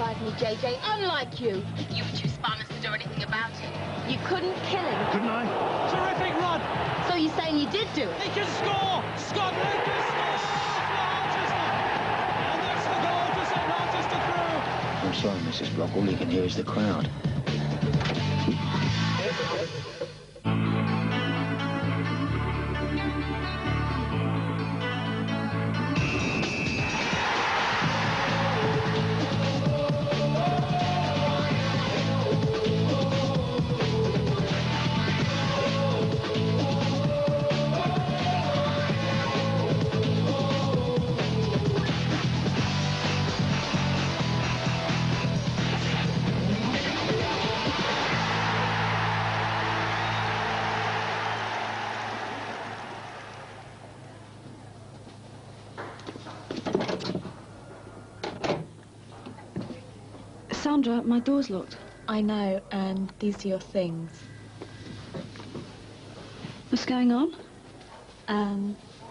terrified me, JJ, unlike you. You were too spineless to do anything about it. You couldn't kill him. Couldn't I? Terrific run! So you're saying you did do it? He can score! Scotland can score for Manchester! And that's the goal to send Manchester through! I'm sorry, Mrs. Block. All you can hear is the crowd. Sandra, my door's locked. I know, and these are your things. What's going on?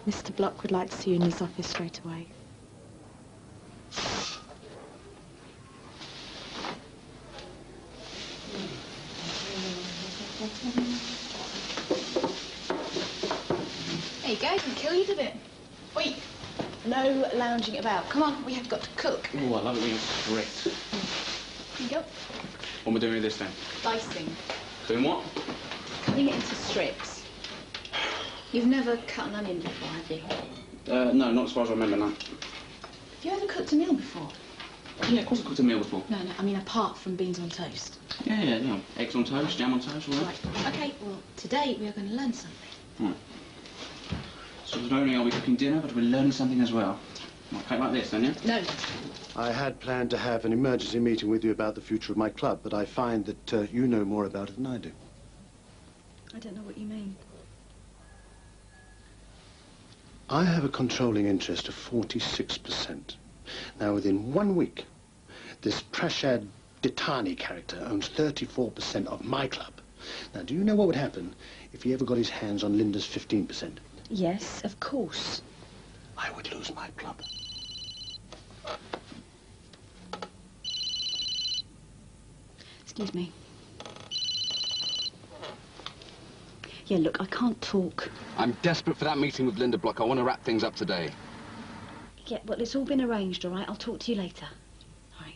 Mr. Block would like to see you in his office straight away. There you go, you can kill you a bit. Wait, no lounging about. Come on, we have got to cook. Oh, I love it being strict. Here you go. What am I doing with this then? Slicing. Doing what? Cutting it into strips. You've never cut an onion before, have you? No, not as far as I remember, no. Have you ever cooked a meal before? Yeah, of course I cooked a meal before. No, I mean apart from beans on toast. Yeah. Eggs on toast, jam on toast, all that. Right, okay, well, today we are going to learn something. Right. So not only are we cooking dinner, but we're learning something as well. Might cook like this, then, yeah? No. I had planned to have an emergency meeting with you about the future of my club, but I find that you know more about it than I do. I don't know what you mean. I have a controlling interest of 46%. Now, within 1 week, this Prashad Ditani character owns 34% of my club. Now, do you know what would happen if he ever got his hands on Linda's 15%? Yes, of course. I would lose my club. Excuse me. Yeah, look, I can't talk. I'm desperate for that meeting with Linda Block. I want to wrap things up today. Yeah, well, it's all been arranged, all right? I'll talk to you later. All right.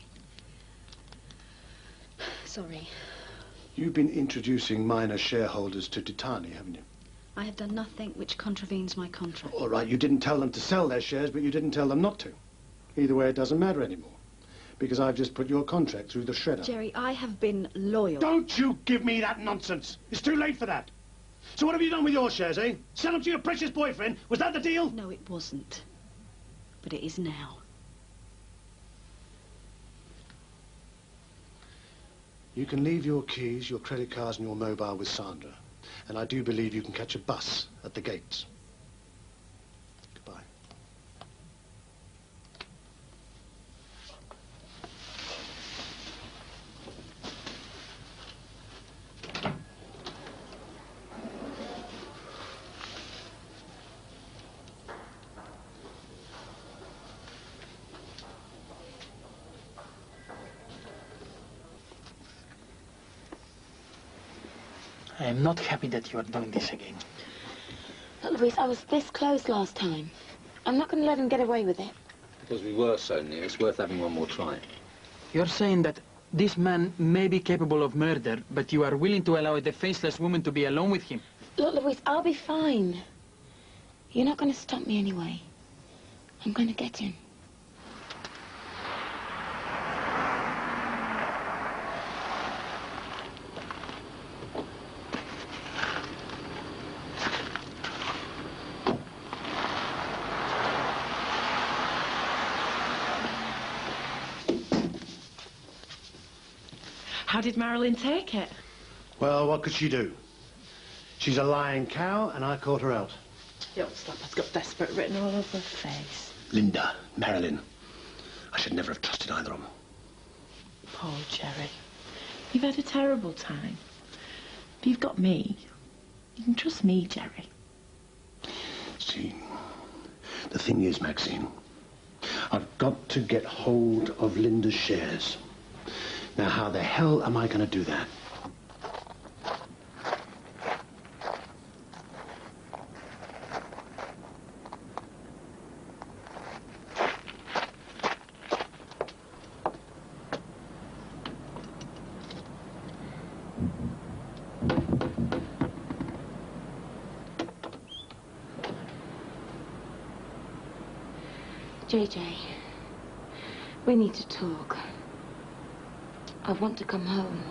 Sorry. You've been introducing minor shareholders to Ditani, haven't you? I have done nothing which contravenes my contract. All right, you didn't tell them to sell their shares, but you didn't tell them not to. Either way, it doesn't matter anymore. Because I've just put your contract through the shredder. Jerry, I have been loyal. Don't you give me that nonsense! It's too late for that. So what have you done with your shares, eh? Sell them to your precious boyfriend? Was that the deal? No, it wasn't. But it is now. You can leave your keys, your credit cards and your mobile with Sandra. And I do believe you can catch a bus at the gates. Goodbye. I am not happy that you are doing this again. Look, Louise, I was this close last time. I'm not going to let him get away with it. Because we were so near, it's worth having one more try. You're saying that this man may be capable of murder, but you are willing to allow the faceless woman to be alone with him? Look, Louise, I'll be fine. You're not going to stop me anyway. I'm going to get him. How did Marilyn take it? Well, what could she do? She's a lying cow, and I caught her out. Your slap has got desperate written all over her face. Linda, Marilyn. I should never have trusted either of them. Poor Jerry. You've had a terrible time. But you've got me. You can trust me, Jerry. See, the thing is, Maxine, I've got to get hold of Linda's shares. Now, how the hell am I going to do that? JJ, we need to talk. I want to come home.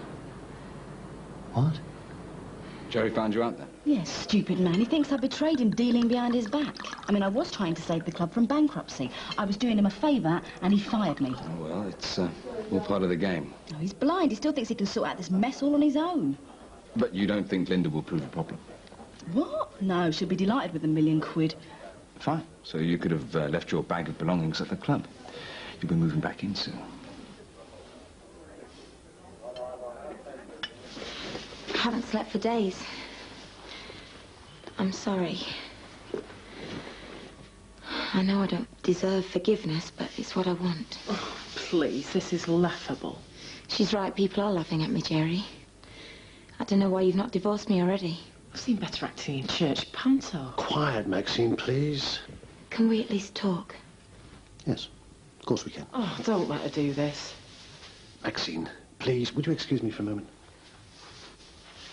What? Jerry found you out there? Yes, stupid man. He thinks I betrayed him dealing behind his back. I mean, I was trying to save the club from bankruptcy. I was doing him a favour and he fired me. Oh, well, it's all part of the game. Oh, he's blind. He still thinks he can sort out this mess all on his own. But you don't think Linda will prove a problem? What? No, she'll be delighted with £1,000,000. Fine. So you could have left your bag of belongings at the club. You'll be moving back in soon. I haven't slept for days. I'm sorry. I know I don't deserve forgiveness, but it's what I want. Oh, please, this is laughable. She's right, people are laughing at me, Jerry. I don't know why you've not divorced me already. I've seen better acting in church panto. Quiet, Maxine, please. Can we at least talk? Yes, of course we can. Oh, don't let her do this. Maxine, please, would you excuse me for a moment?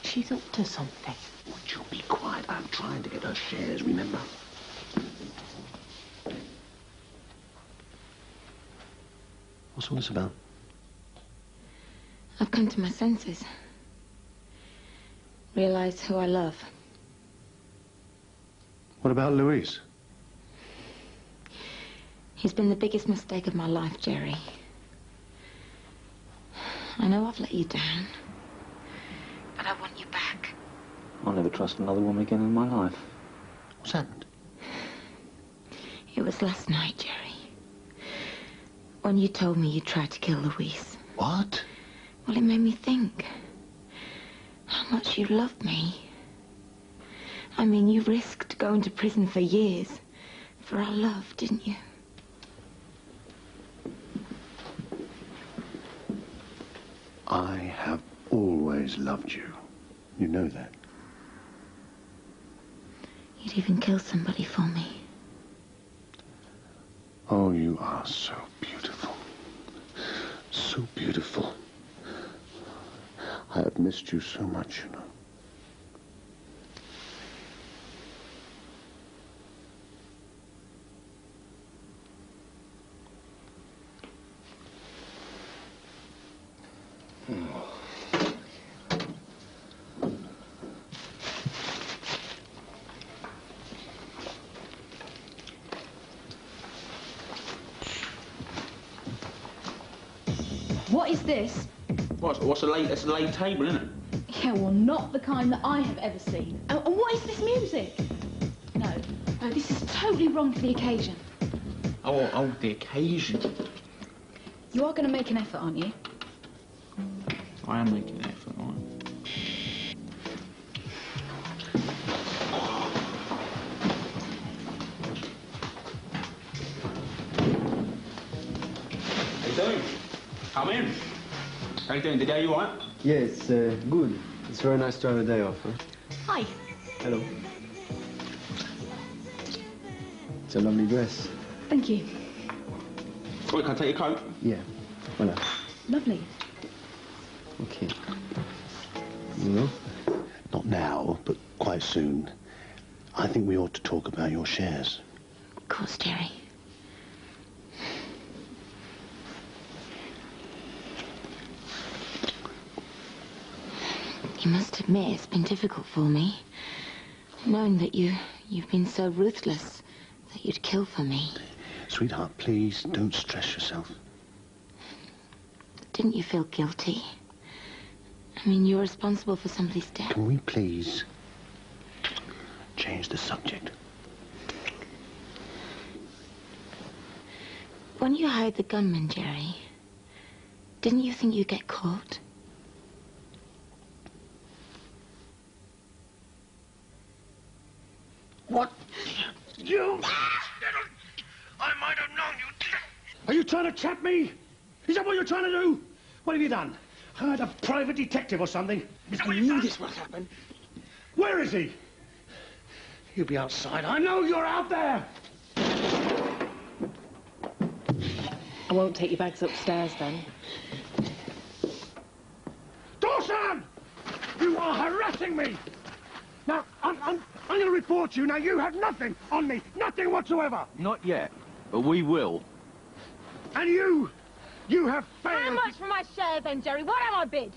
She's up to something. Would you be quiet? I'm trying to get her shares, remember? What's all this about? I've come to my senses. Realised who I love. What about Louise? He's been the biggest mistake of my life, Jerry. I know I've let you down, but I want you back. I'll never trust another woman again in my life. What's happened? It was last night, Jerry. When you told me you tried to kill Louise. What? Well, it made me think how much you loved me. I mean, you risked going to prison for years for our love, didn't you? I have always loved you. You know that. You'd even kill somebody for me. Oh, you are so beautiful. So beautiful. I have missed you so much, you know. What is this? What's a late? It's a late table, isn't it? Yeah, well, not the kind that I have ever seen. Oh, and what is this music? No, this is totally wrong for the occasion. Oh, the occasion. You are going to make an effort, aren't you? I am making an effort, aren't I? How you doing? Come in. How you doing today? You all right? Yes, good. It's very nice to have a day off, huh? Hi. Hello. It's a lovely dress. Thank you. Oh, can I take your coat? Yeah. Voilà. Lovely. Okay. You know? Not now, but quite soon. I think we ought to talk about your shares. Of course, Jerry. You must admit it's been difficult for me, knowing that you've been so ruthless that you'd kill for me. Sweetheart, please don't stress yourself. Didn't you feel guilty? I mean, you're responsible for somebody's death. Can we please change the subject? When you hired the gunman, Jerry, didn't you think you'd get caught? What? You! I might have known you. Are you trying to trap me? Is that what you're trying to do? What have you done? Hired a private detective or something? Is that what you've done? This will happen. Where is he? He'll be outside. I know you're out there! I won't take your bags upstairs then. Dawson! You are harassing me! Now, I'm going to report you. Now, you have nothing on me. Nothing whatsoever. Not yet, but we will. And you have failed. How much for my share then, Jerry? What am I bid?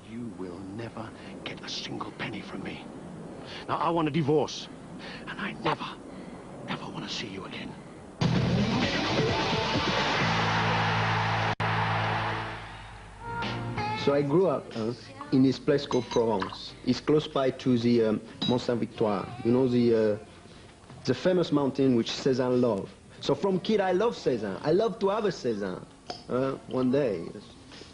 You will never get a single penny from me. Now, I want a divorce. And I never want to see you again. So I grew up in this place called Provence. It's close by to the Mont Saint-Victoire. You know, the famous mountain which Cézanne loved. So from kid, I love Cézanne. I love to have a Cézanne. One day,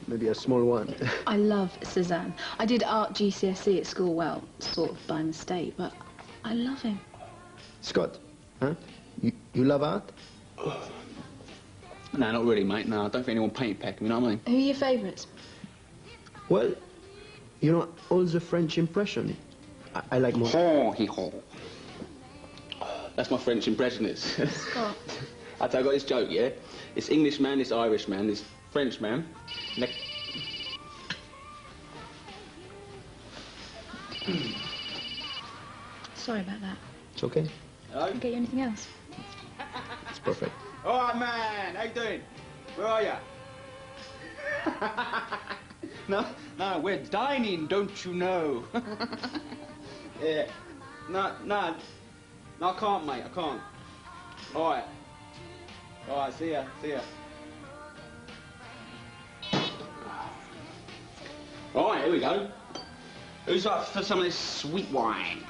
maybe a small one. I love Cézanne. I did art GCSE at school, well, sort of by mistake, but I love him. Scott, huh? You love art? No, not really, mate. No, I don't think anyone paint peck, you know what I mean? Who are your favourites? Well, you know, all the French impression. I like more. That's my French impressionist. Scott. I got this joke, yeah? This English man, this Irish man, this French man. Sorry about that. It's okay. Hello? Can I get you anything else? It's perfect. All right, man. How you doing? Where are you? No, we're dining, don't you know? Yeah. No, I can't, mate. I can't. All right. See ya. All right, here we go. Who's up for some of this sweet wine?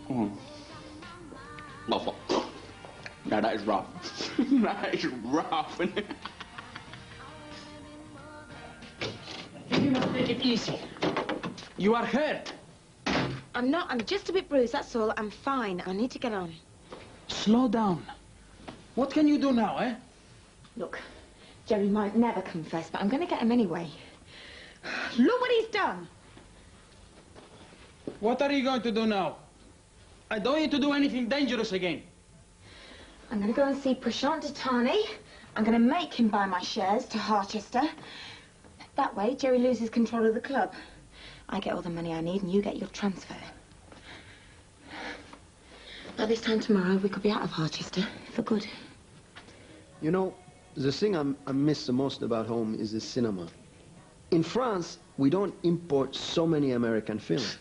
Oh, no, that is rough. That is rough, isn't it? You must take it easy. You are hurt. I'm not. I'm just a bit bruised, that's all. I'm fine. I need to get on. Slow down. What can you do now, eh? Look, Jerry might never confess, but I'm going to get him anyway. Look what he's done. What are you going to do now? I don't need to do anything dangerous again. I'm going to go and see Prashant Ditani. I'm going to make him buy my shares to Harchester. That way, Jerry loses control of the club. I get all the money I need and you get your transfer. By this time tomorrow, we could be out of Harchester for good. You know, the thing I miss the most about home is the cinema. In France, we don't import so many American films.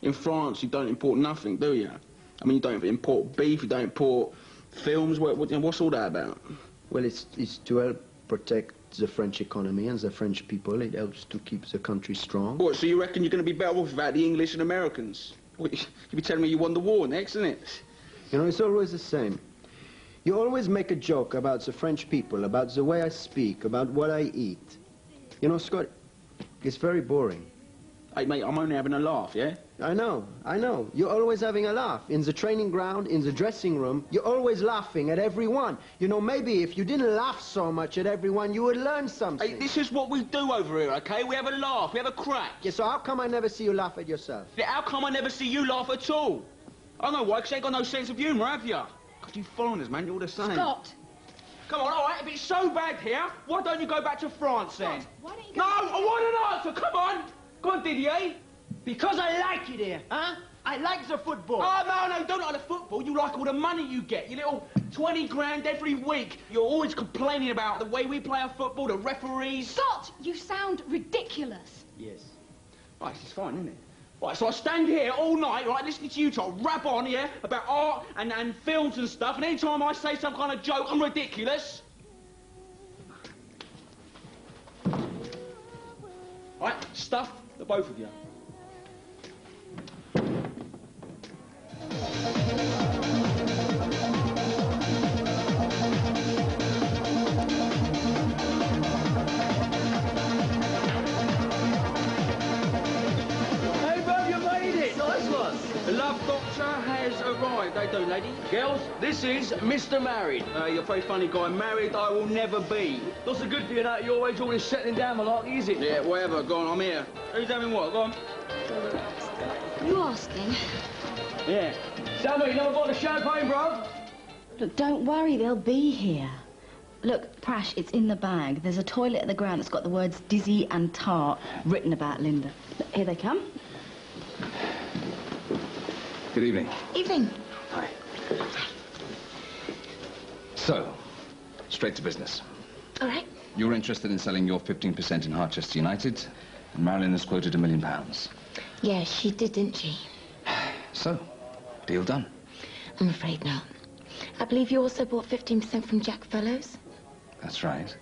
In France, you don't import nothing, do you? I mean, you don't import beef, you don't import films. What's all that about? Well, it's to help protect the French economy and the French people. It helps to keep the country strong. What, so you reckon you're going to be better off without the English and Americans? You'll be telling me you won the war next, isn't it? You know, it's always the same. You always make a joke about the French people, about the way I speak, about what I eat. You know, Scott, it's very boring. Hey, mate, I'm only having a laugh, yeah? I know. You're always having a laugh. In the training ground, in the dressing room, you're always laughing at everyone. You know, maybe if you didn't laugh so much at everyone, you would learn something. Hey, this is what we do over here, okay? We have a laugh, we have a crack. Yeah, so how come I never see you laugh at yourself? Yeah, how come I never see you laugh at all? I know why, because you ain't got no sense of humour, have you? God, you foreigners, man, you're all the same. Scott! Come on, all right, if it's so bad here, why don't you go back to France, then? Scott, why don't you go No, I want an answer, come on! Go on, Didier. Because I like it here, huh? I like the football. Oh, no, you don't like the football. You like all the money you get. You little 20 grand every week. You're always complaining about the way we play our football, the referees. Scott, you sound ridiculous. Yes. Right, this is fine, isn't it? Right, so I stand here all night, right, listening to you try to rap on, yeah, about art and films and stuff, and any time I say some kind of joke, I'm ridiculous. Right, stuff the both of you. Hey, Bob, you made it! Nice one. The love doctor has arrived. they do, lady. Girls, this is Mr. Married. You're a very funny guy. Married, I will never be. Not so good for you now. You're always always settling down malarkey, is it? Yeah, whatever. Go on, I'm here. Who's having what? Go on. You asking? Yeah. Sammy, you never got the champagne, bruv? Look, don't worry, they'll be here. Look, Prash, it's in the bag. There's a toilet at the ground that's got the words dizzy and tart written about Linda. Look, here they come. Good evening. Evening. Hi. So, straight to business. All right. You're interested in selling your 15% in Harchester United, and Marilyn has quoted £1 million. Yeah, she did, didn't she? So, deal done. I'm afraid not. I believe you also bought 15% from Jack Fellows. That's right.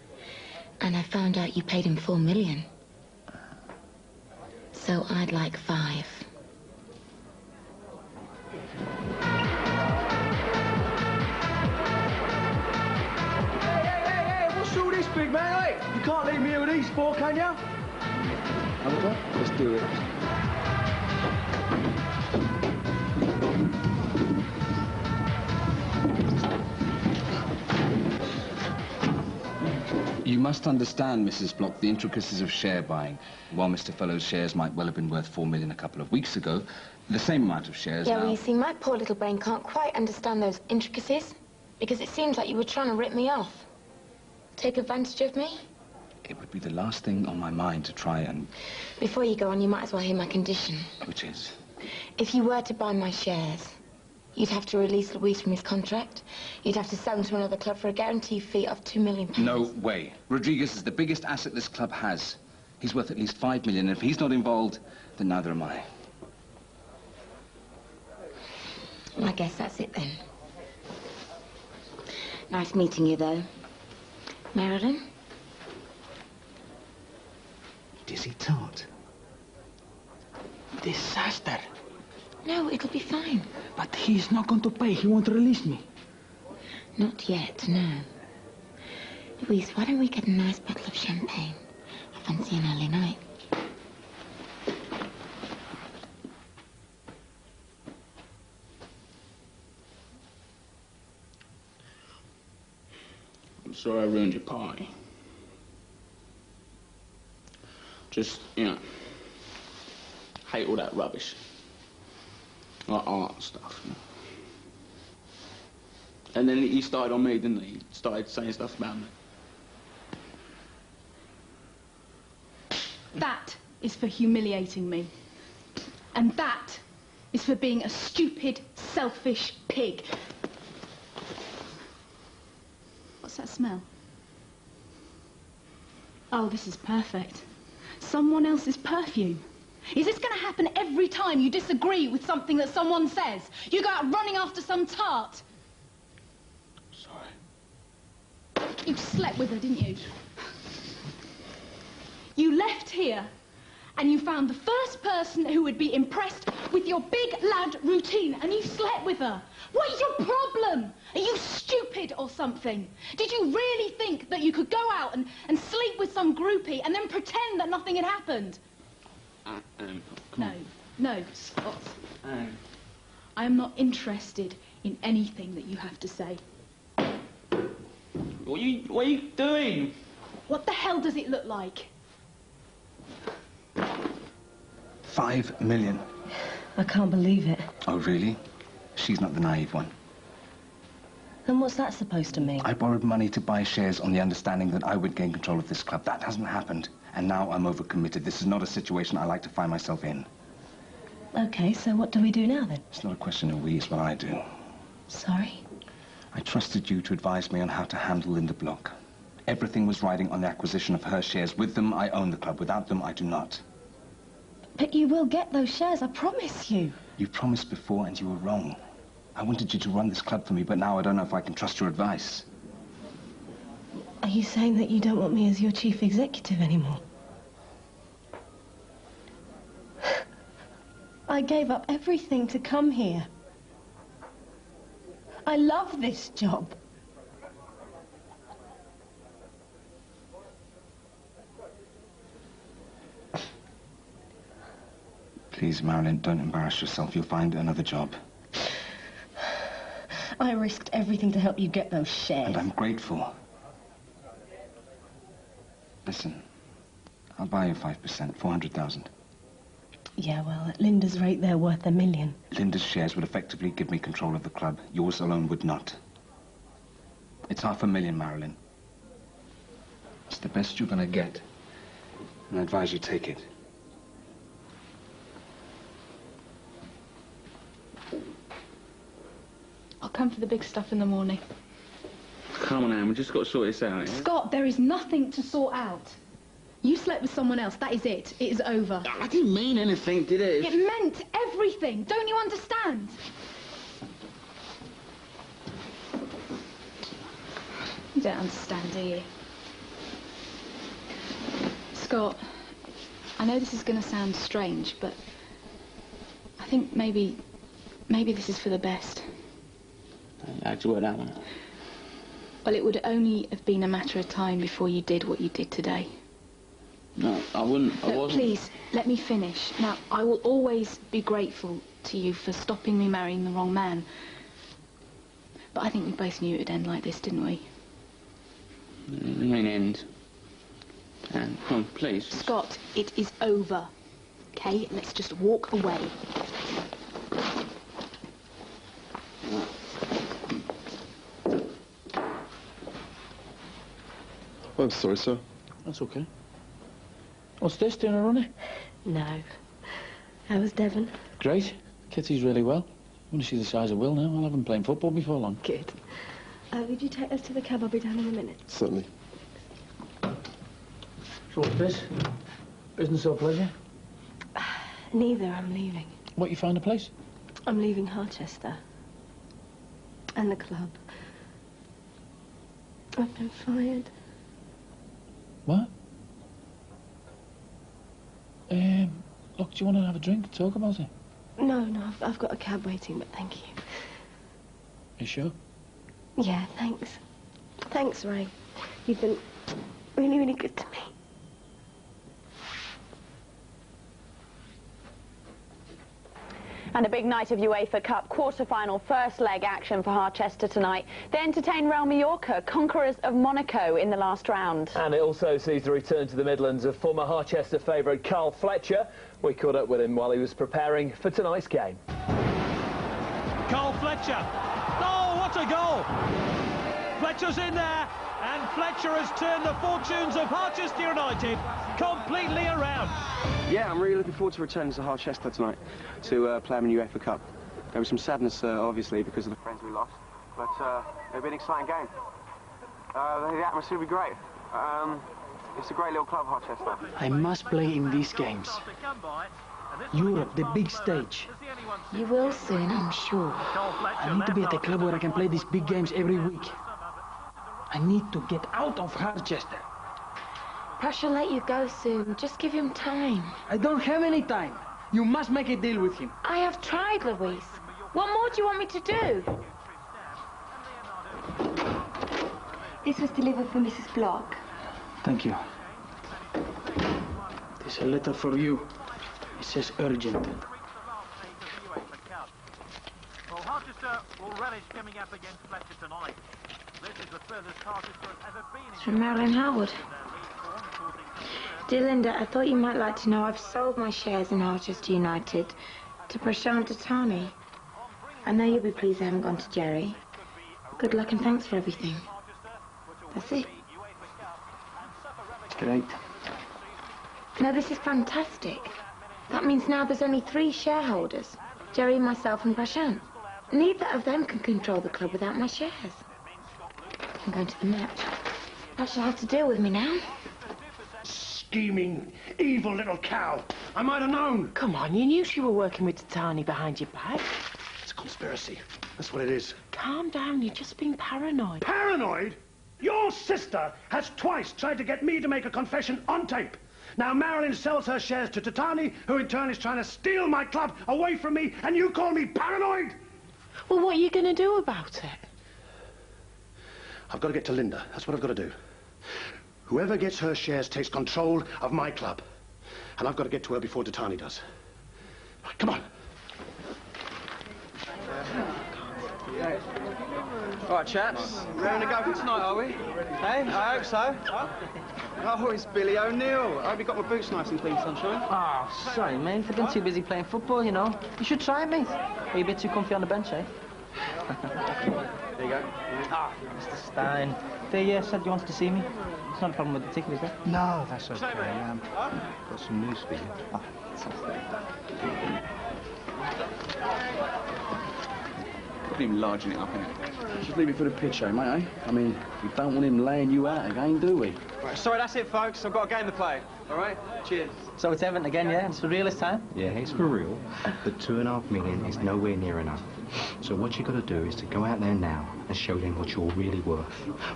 And I found out you paid him $4 million. So I'd like 5. Hey, what's all this, big man? Hey, you can't leave me here with these four, can you? Let's do it. You must understand, Mrs. Block, the intricacies of share buying. While Mr. Fellowes' shares might well have been worth $4 million a couple of weeks ago, the same amount of shares Yeah, now... well, you see, my poor little brain can't quite understand those intricacies, because it seems like you were trying to rip me off. Take advantage of me? It would be the last thing on my mind to try and... Before you go on, you might as well hear my condition. Which is? If you were to buy my shares, you'd have to release Louise from his contract. You'd have to sell him to another club for a guarantee fee of £2 million. No way. Rodriguez is the biggest asset this club has. He's worth at least $5 million, and if he's not involved, then neither am I. Well, I guess that's it then. Nice meeting you, though. Marilyn? Dizzy tart. Disaster. No, it'll be fine. But he's not going to pay. He won't release me. Not yet, no. Louise, why don't we get a nice bottle of champagne? I fancy an early night. I'm sorry I ruined your party. Just, you know, hate all that rubbish. Like art and stuff, you know. And then he started on me, didn't he? He started saying stuff about me. That is for humiliating me. And that is for being a stupid, selfish pig. What's that smell? Oh, this is perfect. Someone else's perfume. Is this going to happen every time you disagree with something that someone says? You go out running after some tart. Sorry. You slept with her, didn't you? You left here and you found the first person who would be impressed with your big lad routine and you slept with her. What is your problem? Are you stupid or something? Did you really think that you could go out and sleep with some groupie and then pretend that nothing had happened? No, Scott. I am not interested in anything that you have to say. What are you doing? What the hell does it look like? $5 million. I can't believe it. Oh, really? She's not the naive one. And what's that supposed to mean? I borrowed money to buy shares on the understanding that I would gain control of this club. That hasn't happened. And now I'm overcommitted. This is not a situation I like to find myself in. Okay, so what do we do now, then? It's not a question of we, it's what I do. Sorry? I trusted you to advise me on how to handle Linda Block. Everything was riding on the acquisition of her shares. With them, I own the club. Without them, I do not. But you will get those shares, I promise you. You promised before and you were wrong. I wanted you to run this club for me, but now I don't know if I can trust your advice. Are you saying that you don't want me as your chief executive anymore? I gave up everything to come here. I love this job. Please, Marilyn, don't embarrass yourself. You'll find another job. I risked everything to help you get those shares. And I'm grateful. Listen, I'll buy you 5%, 400,000. Yeah, well, at Linda's rate, they're worth $1 million. Linda's shares would effectively give me control of the club. Yours alone would not. It's $500,000, Marilyn. It's the best you're gonna get. And I advise you take it. I'll come for the big stuff in the morning. Come on, Anne, we just got to sort this out, yeah? Scott, there is nothing to sort out. You slept with someone else, that is it. It is over. I didn't mean anything, did it? It meant everything. Don't you understand? You don't understand, do you? Scott, I know this is going to sound strange, but I think maybe this is for the best. How'd you work that one? Well, it would only have been a matter of time before you did what you did today. No, I wouldn't. I Look, wasn't. please, let me finish. Now, I will always be grateful to you for stopping me marrying the wrong man. But I think we both knew it would end like this, didn't we? It ain't end. Anne, come on, please. Scott, it is over. Okay? Let's just walk away. I'm sorry, sir. That's okay. What's this, doing a runner? No. How was Devon? Great. Kitty's really well. When she's the size of Will now, I'll have him playing football before long. Good. Would you take us to the cab? I'll be down in a minute. Certainly. So what's this? Business or pleasure? Neither. I'm leaving. What, you found a place? I'm leaving Harchester. And the club. I've been fired. What? Look, do you want to have a drink and talk about it? No, I've got a cab waiting, but thank you. You sure? Yeah, thanks. Thanks, Ray. You've been really, really good to me. And a big night of UEFA Cup quarter-final first leg action for Harchester tonight. They entertain Real Mallorca, conquerors of Monaco, in the last round. And it also sees the return to the Midlands of former Harchester favourite Carl Fletcher. We caught up with him while he was preparing for tonight's game. Carl Fletcher. Oh, what a goal! Fletcher's in there, and Fletcher has turned the fortunes of Harchester United completely around. Yeah, I'm really looking forward to returning to Harchester tonight to play them in UEFA Cup. There was some sadness, obviously, because of the friends we lost, but it'll be an exciting game. The atmosphere will be great. It's a great little club, Harchester. I must play in these games. Europe, the big stage. You will soon, I'm sure. I need to be at a club where I can play these big games every week. I need to get out of Harchester. Prash will let you go soon. Just give him time. I don't have any time. You must make a deal with him. I have tried, Louise. What more do you want me to do? This was delivered for Mrs. Block. Thank you. There's a letter for you. It says urgent. Well, Harchester will relish coming up against Fletcher tonight. This is the furthest Harchester has ever been. It's from Marilyn Howard. Dear Linda, I thought you might like to know I've sold my shares in Harchester United to Prashant Datani. I know you'll be pleased I haven't gone to Jerry. Good luck and thanks for everything. That's it. Great. No, this is fantastic. That means now there's only 3 shareholders. Jerry, myself and Prashant. Neither of them can control the club without my shares. I'm going to the match. That shall have to deal with me now. Scheming, evil little cow. I might have known. Come on, you knew she were working with Tatani behind your back. It's a conspiracy. That's what it is. Calm down, you're just being paranoid. Paranoid? Your sister has twice tried to get me to make a confession on tape. Now Marilyn sells her shares to Tatani, who in turn is trying to steal my club away from me, and you call me paranoid? Well, what are you going to do about it? I've got to get to Linda. That's what I've got to do. Whoever gets her shares takes control of my club. And I've got to get to her before Tatani does. Right, come on. Right, chaps. Ready to go for tonight, are we? Hey, I hope so. Oh, it's Billy O'Neill. I hope you got my boots nice and clean, sunshine. Oh, sorry, mate. I've been too busy playing football, you know. You should try it, mate. Are you a bit too comfy on the bench, eh? There you go. Ah, Mr. Stein. They said you wanted to see me. It's not a problem with the ticket, is there? No, that's okay. Got some news for you. Oh, fantastic. Put him larging it up, innit? Just leave it for the pitch, mate, eh? I mean, we don't want him laying you out again, do we? Right, sorry, that's it, folks. I've got a game to play. All right? Cheers. So it's Everton again, yeah? It's for real this time? Yeah, it's for real. But 2.5 million is nowhere near enough. So what you got to do is to go out there now and show them what you're really worth.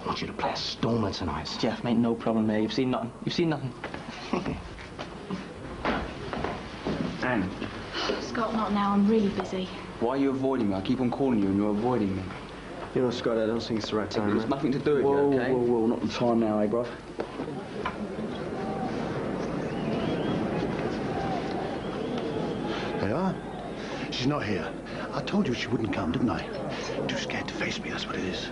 I want you to play a stormer tonight. Jeff, mate, no problem, mate. You've seen nothing. You've seen nothing. Anne, Scott, not now. I'm really busy. why are you avoiding me? I keep on calling you and you're avoiding me. You know, Scott, I don't think it's the right time. There's nothing to do with you, okay? Whoa, not the time now, eh, bruv? They are. She's not here. I told you she wouldn't come, didn't I? Too scared to face me, that's what it is.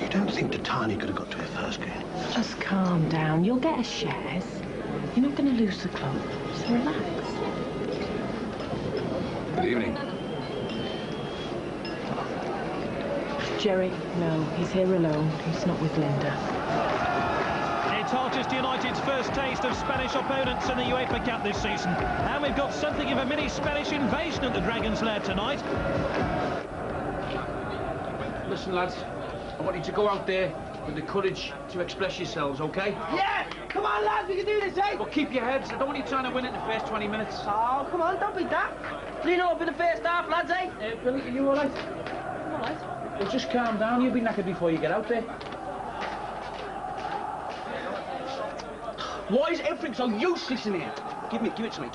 You don't think Titani could have got to her first game? Just calm down. You'll get a shares. You're not going to lose the club, so relax. Good evening. Jerry, no, he's here alone. He's not with Linda. It's Harchester United's first taste of Spanish opponents in the UEFA Cup this season. And we've got something of a mini Spanish invasion at the Dragon's Lair tonight. Listen, lads, I want you to go out there with the courage to express yourselves, okay? Yeah! Come on, lads, we can do this, eh? Well, keep your heads. I don't want you trying to win it in the first 20 minutes. Oh, come on, don't be daft. 3-0 up in the first half, lads, eh? Billy, are you all right? I'm all right. Well, just calm down. You'll be knackered before you get out there. Why is everything so useless in here? Give it to me.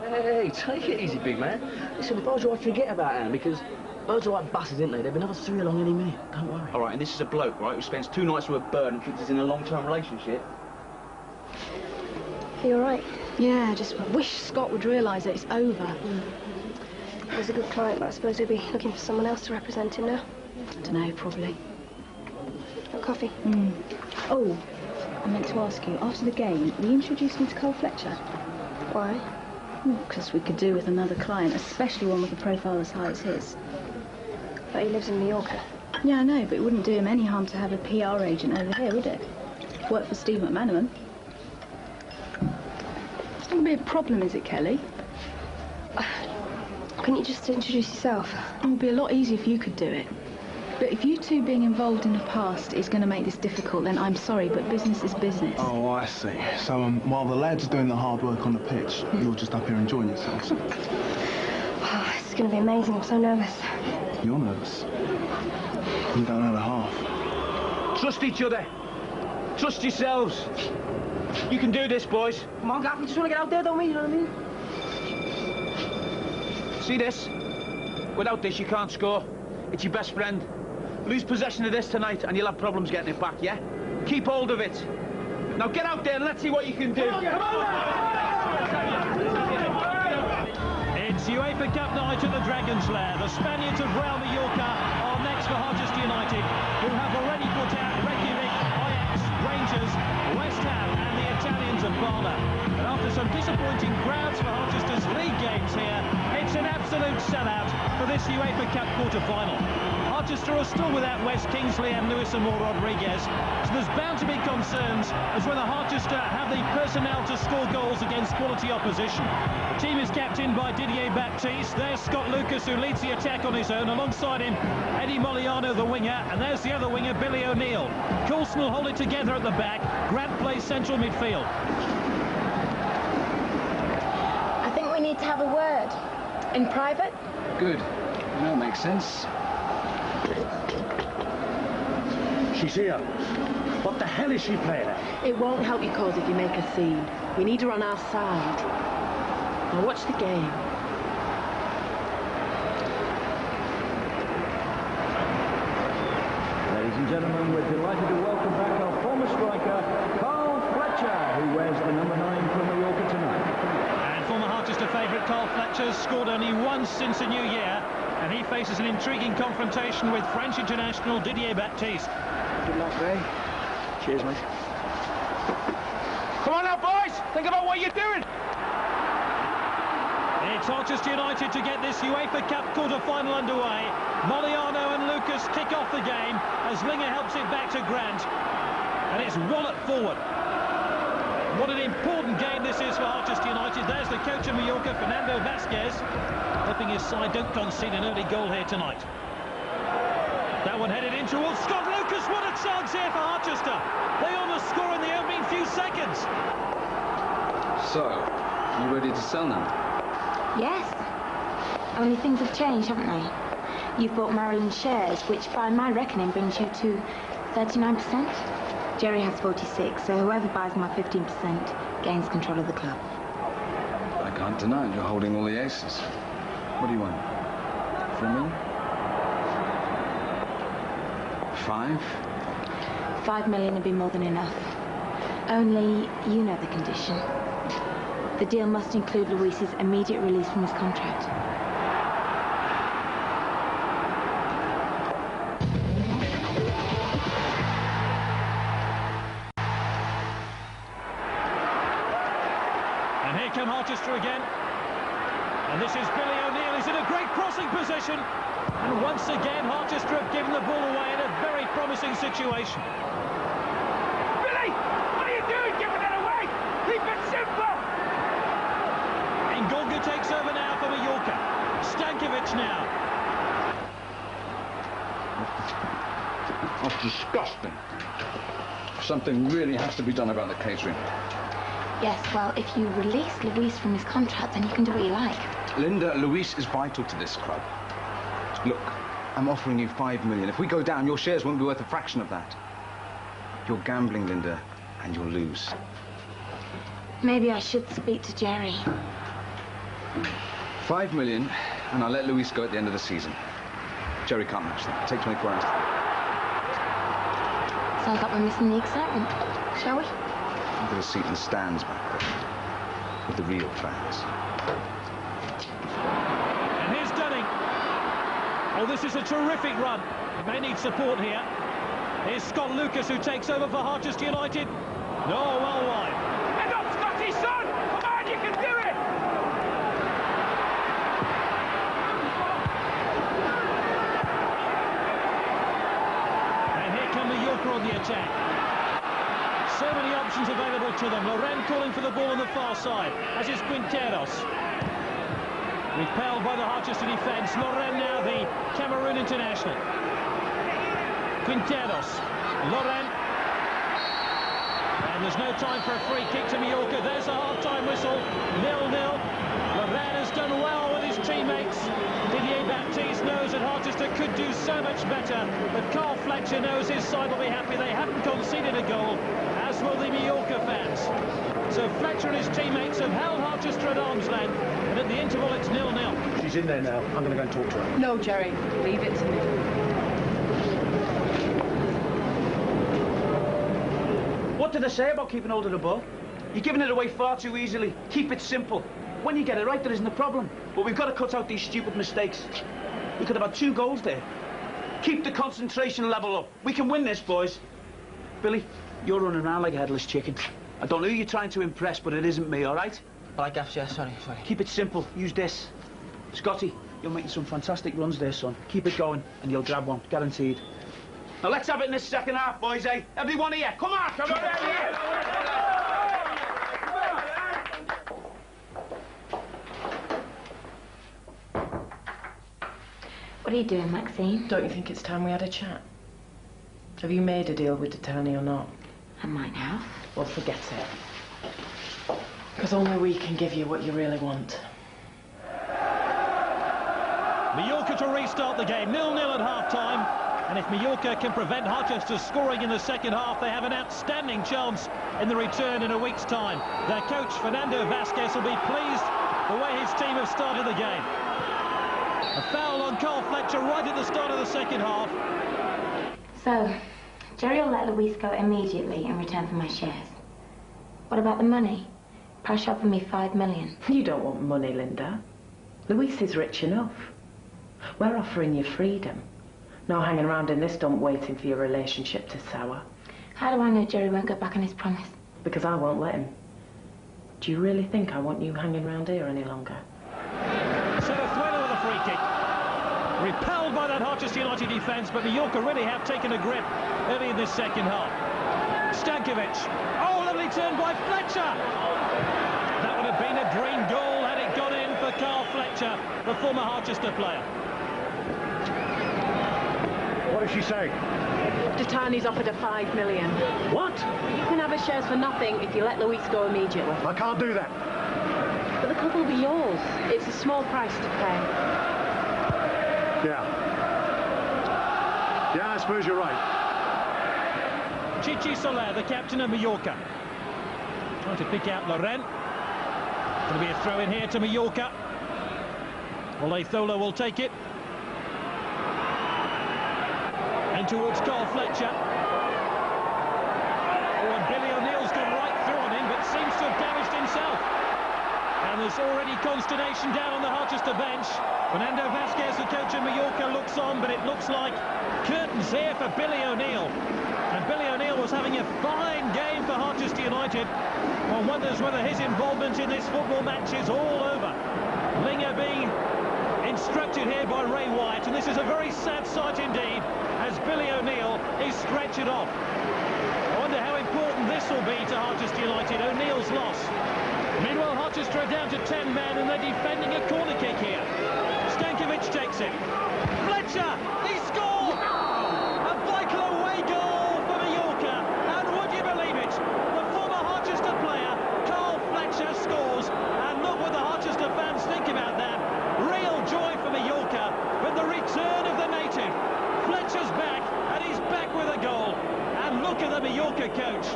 Hey, take it easy, big man. Listen, those who I forget about Anne, because those are like buses, isn't they? They've been another 3 along any minute. Don't worry. All right, and this is a bloke, right, who spends 2 nights with a bird and thinks he's in a long-term relationship. Are you all right? Yeah, just wish Scott would realise that it's over. He was a good client, but I suppose he'll be looking for someone else to represent him now. I don't know, probably. Got coffee? Oh, I meant to ask you, after the game, will you introduce me to Carl Fletcher? Why? Because we could do with another client, especially one with a profile as high as his. But he lives in Mallorca. Yeah, I know, but it wouldn't do him any harm to have a PR agent over here, would it? Work for Steve McManaman. It's not going to be a problem, is it, Kelly? Couldn't you just introduce yourself? It would be a lot easier if you could do it. But if you two being involved in the past is going to make this difficult, then I'm sorry, but business is business. Oh, I see. So while the lads are doing the hard work on the pitch, you're just up here enjoying yourselves. Oh, it's going to be amazing. I'm so nervous. You're nervous. You don't know the half. Trust each other. Trust yourselves. You can do this, boys. Come on, Gaff, we just want to get out there, don't we? You know what I mean? See this? Without this, you can't score. It's your best friend. Lose possession of this tonight and you'll have problems getting it back, yeah? Keep hold of it. Now get out there and let's see what you can do. Come on. It's UEFA Cup night at the Dragon's Lair. The Spaniards of Real Mallorca are next for Harchester United, who have already put out Reykjavik, Ajax, Rangers, West Ham and the Italians of Parma. And after some disappointing crowds for Harchester's league games here, it's an absolute sellout for this UEFA Cup quarter-final. Harchester are still without Wes Kingsley and Luis Amor Rodriguez, so there's bound to be concerns as whether Harchester have the personnel to score goals against quality opposition. The team is captained by Didier Baptiste. There's Scott Lucas, who leads the attack on his own. Alongside him, Eddie Moliano, the winger, and there's the other winger, Billy O'Neill. Coulson will hold it together at the back. Grant plays central midfield. I think we need to have a word. In private? Good. That makes sense. She's here. What the hell is she playing at? It won't help your cause if you make a scene. We need her on our side. Now watch the game. Ladies and gentlemen, we're delighted to welcome back our former striker, Carl Fletcher, who wears the number 9 for Mallorca tonight. And former Harchester favourite Carl Fletcher scored only once since the new year. And he faces an intriguing confrontation with French international Didier Baptiste. Good luck, Ray. Cheers, mate. Come on now, boys! Think about what you're doing! It's Harchester United to get this UEFA Cup quarter-final underway. Moliano and Lucas kick off the game as Linger helps it back to Grant. And it's Wallet forward. What an important game this is for Harchester United. There's the coach of Mallorca, Fernando Vasquez, hoping his side don't concede an early goal here tonight. That one headed in towards Scott Lucas. What a chance here for Harchester. They almost score in the opening few seconds. So, you ready to sell now? Yes. Only things have changed, haven't they? You've bought Marilyn's shares, which by my reckoning brings you to 39%. Jerry has 46, so whoever buys my 15% gains control of the club. I can't deny it. You're holding all the aces. What do you want? 4 million? 5? 5 million would be more than enough. Only you know the condition. The deal must include Luis's immediate release from his contract. And here come Harchester again. And this is Billy O'Neill. He's in a great crossing position. And once again, Harchester have given the ball away in a very promising situation. Billy! What are you doing giving that away? Keep it simple! Ngolga takes over now for Mallorca. Stankovic now. That's disgusting. Something really has to be done about the catering. Yes, well, if you release Luis from his contract, then you can do what you like. Linda, Luis is vital to this club. Look, I'm offering you 5 million. If we go down, your shares won't be worth a fraction of that. You're gambling, Linda, and you'll lose. Maybe I should speak to Jerry. 5 million, and I'll let Luis go at the end of the season. Jerry can't match that. Take 24 hours. Sounds like we're missing the excitement. Shall we? I've got a seat in the stands back there with the real fans. And here's Dunning. Oh, this is a terrific run. They need support here. Here's Scott Lucas, who takes over for Harchester United. No, well wide. Head up, Scotty, son! Come on, you can do it! And here come Mallorca on the attack. So many options available to them. Loren calling for the ball on the far side, as is Quinteros. Repelled by the Harchester defence. Loren now the Cameroon international. Quinteros. Loren. And there's no time for a free kick to Mallorca. There's a half-time whistle. 0-0. Loren has done well with his teammates. Didier Baptiste knows that Harchester could do so much better, but Carl Fletcher knows his side will be happy they haven't conceded a goal, as will the Mallorca fans. So Fletcher and his teammates have held Harchester at arm's length, and at the interval it's 0-0. She's in there now. I'm going to go and talk to her. No, Jerry, leave it to me. What did I say about keeping hold of the ball? You're giving it away far too easily. Keep it simple. When you get it right, there isn't a problem. But we've got to cut out these stupid mistakes. We could have had 2 goals there. Keep the concentration level up. We can win this, boys. Billy, you're running around like a headless chicken. I don't know who you're trying to impress, but it isn't me, all right? All right, Gaff, yeah, sorry. Keep it simple. Use this. Scotty, you're making some fantastic runs there, son. Keep it going, and you'll grab one, guaranteed. Now, let's have it in this second half, boys, eh? Everyone here, come on! Come on! What are you doing, Maxine? Don't you think it's time we had a chat? Have you made a deal with Titani or not? I might have. Well, forget it. Because only we can give you what you really want. Mallorca to restart the game, 0-0 at half-time. And if Mallorca can prevent Harchester scoring in the second half, they have an outstanding chance in the return in a week's time. Their coach, Fernando Vasquez, will be pleased the way his team have started the game. A foul on Carl Fletcher right at the start of the second half. So, Jerry will let Luis go immediately in return for my shares. What about the money? Prash offered me 5 million. You don't want money, Linda. Luis is rich enough. We're offering you freedom. No hanging around in this dump waiting for your relationship to sour. How do I know Jerry won't go back on his promise? Because I won't let him. Do you really think I want you hanging around here any longer? s03e with a free kick. Repelled by that Harchester United defence, but Mallorca really have taken a grip early in this second half. Stankovic. Oh, lovely turn by Fletcher. That would have been a dream goal had it gone in for Carl Fletcher, the former Harchester player. What does she say? Titani's offered her $5 million. What? You can have her shares for nothing if you let Luis go immediately. I can't do that. But the club will be yours. It's a small price to pay. Yeah. Yeah, I suppose you're right. Chichi Soler, the captain of Mallorca. Trying to pick out Loren. Going to be a throw in here to Mallorca. Olethola will take it. And towards Carl Fletcher. Oh, and Billy O'Neill's gone right through on him, but seems to have damaged himself. And there's already consternation down on the Harchester bench. Fernando Vasquez, the coach of Mallorca, looks on, but it looks like curtains here for Billy O'Neill. And Billy O'Neill was having a fine game for Harchester United. One wonders whether his involvement in this football match is all over. Linger being instructed here by Ray Wyatt, and this is a very sad sight indeed, as Billy O'Neill is stretchered off. I wonder how important this will be to Harchester United, O'Neill's loss. Meanwhile, Harchester are down to 10 men, and they're defending a corner kick here. Stankovic takes it. Fletcher, he scored! A vital away goal for Mallorca, and would you believe it? The former Harchester player, Carl Fletcher, scores, and look what the Harchester fans think about that. Real joy for Mallorca, but the return of the native. Fletcher's back, and he's back with a goal. And look at the Mallorca coach.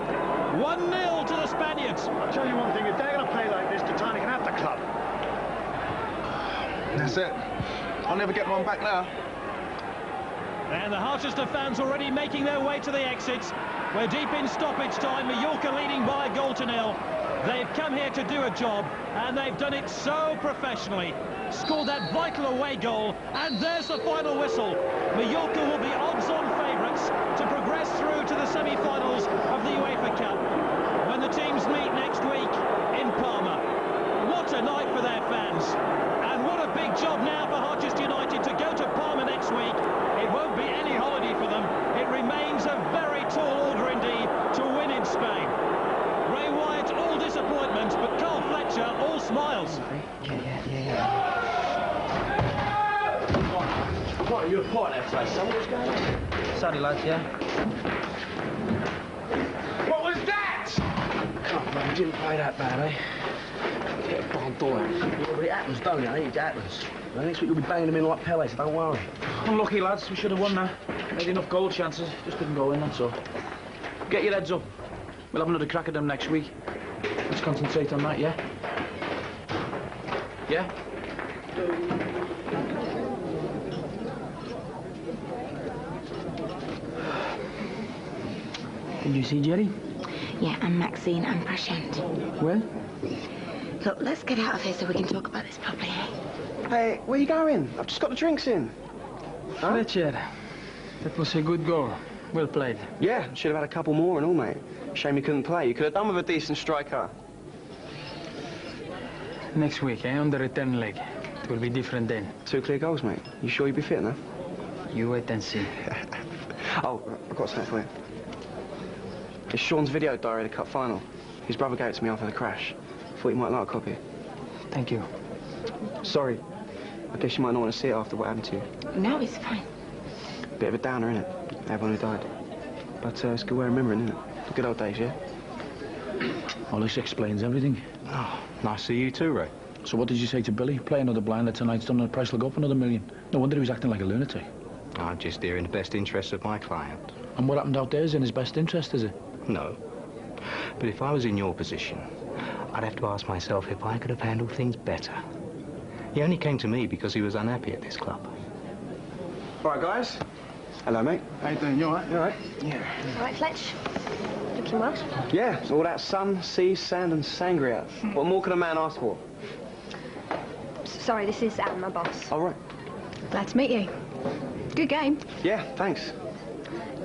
1-0 to the Spaniards. I'll tell you one thing, if they're going to play like this, Titani can have the club. That's it. I'll never get one back now. And the Harchester fans already making their way to the exits. We're deep in stoppage time, Mallorca leading by a goal to 0. They've come here to do a job, and they've done it so professionally. Scored that vital away goal, and there's the final whistle. Mallorca will be odds-on favourites to progress through to the semi-finals of the UEFA Cup when the teams meet next week in Parma. What a night for their fans, and what a big job now for Harchester United to go to Parma next week. It won't be any holiday for them. It remains a very tall order indeed to win in Spain. Ray Wyatt, all disappointment, but Carl Fletcher, all smiles. Yeah. What, are you a part of that place, son? What's going on? Sorry, lads, yeah. What was that? Come on, man, you didn't play that bad, eh? Get a barn door. Well, it happens, don't it? It happens. Well, next week you'll be banging them in like Pele, so don't worry. Unlucky, lads. We should have won that. Made enough goal chances. Just didn't go in, that's all. Get your heads up. We'll have another crack at them next week. Let's concentrate on that, yeah? Yeah? Did you see Jerry? Yeah, and Maxine and Prashant. Well? Look, let's get out of here so we can talk about this properly. Hey, where you going? I've just got the drinks in. Huh? Fletcher, that was a good goal. Well played. Yeah, should have had a couple more and all, mate. Shame you couldn't play. You could have done with a decent striker. Next week, on the return leg. It will be different then. 2 clear goals, mate. You sure you'll be fit enough? You wait and see. Oh, I've got something for you. It's Sean's video diary of the cup final. His brother gave it to me after the crash. Thought you might like a copy. Thank you. Sorry. I guess you might not want to see it after what happened to you. No, it's fine. Bit of a downer, innit? Everyone who died. But it's a good way of remembering, isn't it? The good old days, yeah? Well, this explains everything. Oh, nice to see you too, Ray. So what did you say to Billy? Play another blinder tonight's done, and the price will go up another $1 million. No wonder he was acting like a lunatic. I'm just here in the best interests of my client. And what happened out there is in his best interest, is it? No. But if I was in your position, I'd have to ask myself if I could have handled things better. He only came to me because he was unhappy at this club. All right, guys. Hello, mate. How you doing? You all right? You all right? Yeah. All right, Fletch. Looking well. Yeah, it's all that sun, sea, sand and sangria. What more can a man ask for? Sorry, this is Anne, my boss. All right. Glad to meet you. Good game. Yeah, thanks.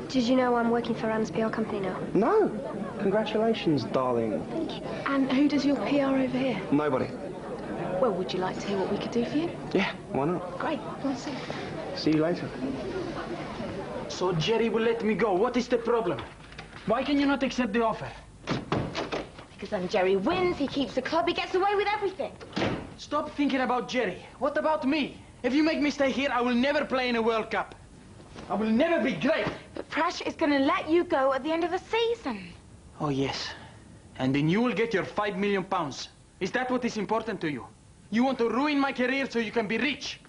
Did you know I'm working for Anne's PR company now? No. Congratulations, darling. Thank you. And who does your PR over here? Nobody. Well, would you like to hear what we could do for you? Yeah, why not? Great. We'll see. See you later. So Jerry will let me go. What is the problem? Why can you not accept the offer? Because when Jerry wins, he keeps the club, he gets away with everything. Stop thinking about Jerry. What about me? If you make me stay here, I will never play in a World Cup. I will never be great. But Prash is going to let you go at the end of the season. Oh, yes. And then you will get your £5 million. Is that what is important to you? You want to ruin my career so you can be rich?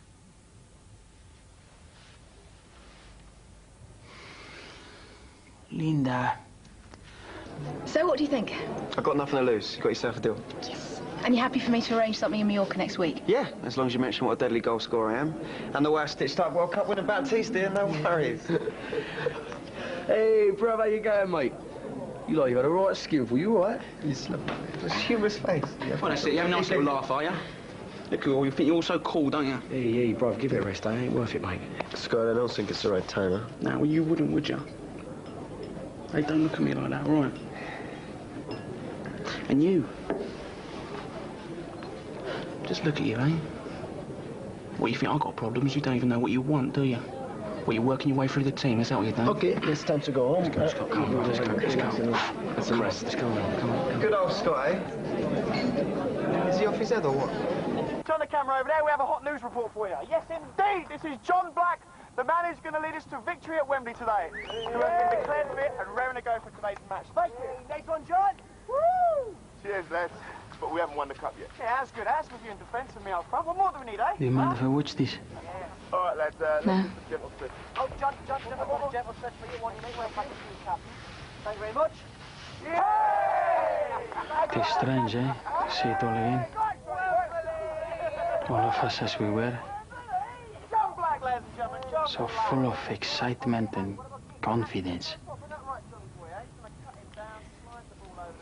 Linda. So what do you think? I've got nothing to lose. You got yourself a deal. Yes. And you happy for me to arrange something in Mallorca next week? Yeah, as long as you mention what a deadly goal scorer I am. And the way I stitched up World Cup winner Baptiste, no worries. Hey, bro, how you going, mate? You like you had a right skinful, you all right? He's a humorous face. Well, that's it. You have a nice little laugh, are you? Look, you think you're all so cool, don't you? Hey, bro, give it a rest, eh? Ain't worth it, mate. Scott, I don't think it's the right time, huh? No, well, you wouldn't, would you? Hey, don't look at me like that, all right? And you? Just look at you, eh? What, you think I've got problems? You don't even know what you want, do you? What, you're working your way through the team, is that what you're doing? Okay, it's time to go home. Let's go, Scott, come on, let's go, let's go. Let's rest. Let's go on, come on. Good old Scott, eh? Is he off his head or what? Turn the camera over there, we have a hot news report for you. Yes, indeed, this is John Black, the man who's going to lead us to victory at Wembley today, who has been declared fit and raring to go for today's match. Thank you. Next one, John. Woo! Cheers, lads. But we haven't won the cup yet. Yeah, that's good. That's with you in defence and me up front. What more do we need, eh? Do you mind if I watch this? All right, lads, let's do the gentle stretch. Oh, John, gentle stretch for you. One, you make well back to you, Captain. Thank you very much. It is strange, eh? To see it all again. All of us as we were. John Black, ladies and gentlemen. John So full of excitement and confidence.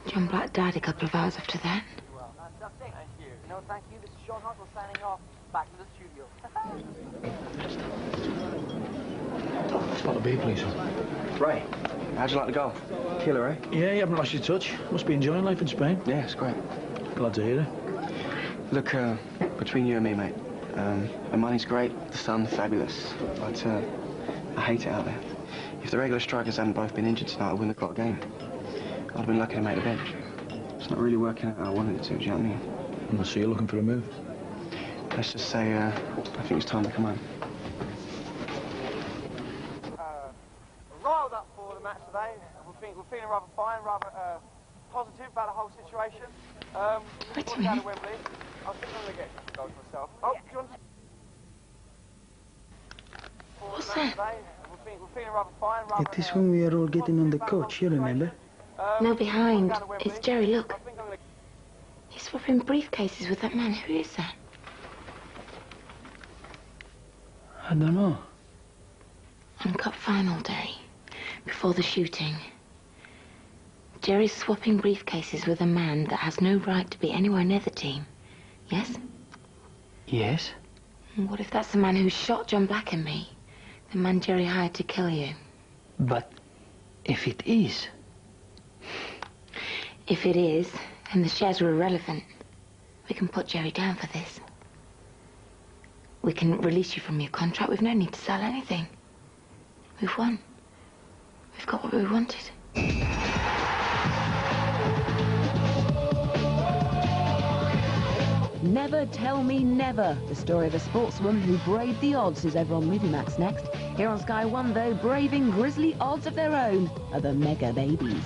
John Black died a couple of hours after that. Thank you. No, thank you. This is Sean Huttle signing off. Back to the studio. Spot the B, please. Ray, how'd you like the goal? Killer, eh? Yeah, you haven't lost your touch. Must be enjoying life in Spain. Yeah, it's great. Glad to hear it. Look, between you and me, mate, the money's great, the sun fabulous, but I hate it out there. If the regular strikers hadn't both been injured tonight, I wouldn't have got a game. I'd have been lucky to make the bench. It's not really working out how I wanted it to, do you know what I mean? So you're looking for a move? Let's just say, I think it's time to come home. Riled up for the match today. We're feeling rather fine, rather positive about the whole situation. Wait a down minute. to Wembley. I think I'm going to get a couple goals myself. Oh, do you want to... What's that? We're feeling rather fine, rather... It is when we are all getting on the coach, you remember? No, behind. It's Jerry, look. He's swapping briefcases with that man. Who is that? I don't know. On cup final day, before the shooting, Jerry's swapping briefcases with a man that has no right to be anywhere near the team. Yes? Yes? What if that's the man who shot John Black and me? The man Jerry hired to kill you? But if it is... If it is, then the shares are irrelevant. We can put Jerry down for this. We can release you from your contract. We've no need to sell anything. We've won. We've got what we wanted. Never Tell Me Never, the story of a sportswoman who braved the odds, is over on Movie Max next. Here on Sky One, though, braving grisly odds of their own are the Mega Babies.